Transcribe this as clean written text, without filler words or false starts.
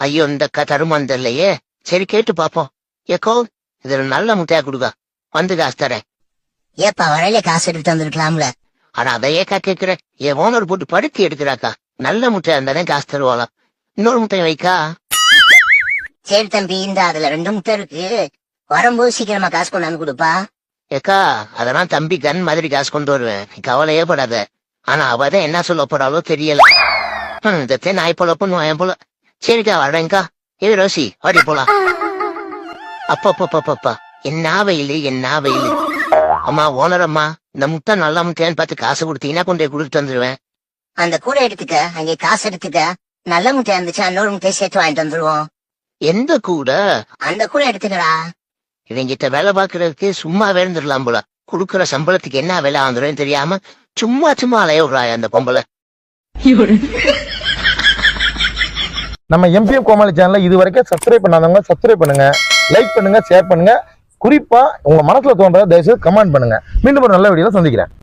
ஐயோ இந்த தருமான் தெரியலையே. சரி கேட்டு பாப்போம். ஏக்கோ இதுல நல்ல முட்டையா கொடுக்கா, வந்து காசு தரேன். ஏப்பா வரையில காசு எடுத்து வந்திருக்கலாம்ல. ஆனா அதையேக்கா கேக்குற, என் ஓனர் போட்டு படுத்தி எடுக்கிறாக்கா. நல்ல முட்டையா இருந்தானே காசு தருவாளாம். இன்னொரு முட்டையை வைக்கா. சரி தம்பி, இந்த அதுல 2 முட்டை இருக்கு, வரும்போது சீக்கிரமா காசு கொண்டாந்து கொடுப்பா. ஏக்கா அதெல்லாம் தம்பி கன் மாதிரி காசு கொண்டு வருவேன், நீ கவலையே படாத. ஆனா அவதான் என்ன சொல்ல போறாளோ தெரியல. இதத்தே நாய் போல பண்ணுவான் போல. சரிக்கா வரேன்க்கா. ஏ ரோசி வாடி போலாம். அப்பப்பப்பப்பா என்ன வெயில், என்ன வெயில். அம்மா ஓனர் அம்மா, இந்த முட்டை நல்ல முட்டையான்னு பார்த்து காசு கொடுத்தீங்கன்னா கொண்டு போய் கொடுத்துட்டு வந்துருவேன். அந்த கூடை எடுத்துக்க, அங்கே காசு எடுத்துக்க. நல்ல முட்டையா இருந்துச்சு, இன்னொரு முட்டையை சேர்த்து வாங்கிட்டு வந்துருவோம். எந்த கூட? அந்த கூடை எடுத்துக்கடா. இவங்கிட்ட வேலை பாக்குறதுக்கு சும்மா வேர்ந்துடலாம் போல. குடுக்கற சம்பளத்துக்கு என்ன வேலை வந்துடும் தெரியாம சும்மா சும்மா அலைய விடுறாய் அந்த பொம்பளை. நம்ம எம்பிஎம் கோமாளி சேனலை இது வரைக்கும் சப்ஸ்கிரைப் பண்ணாதவங்க சப்ஸ்கிரைப் பண்ணுங்க, லைக் பண்ணுங்க, ஷேர் பண்ணுங்க. குறிப்பா உங்க மனசுல தோன்றத தயவுசெய்து கமெண்ட் பண்ணுங்க. மீண்டும் ஒரு நல்ல வீடியோல சந்திக்கிறேன்.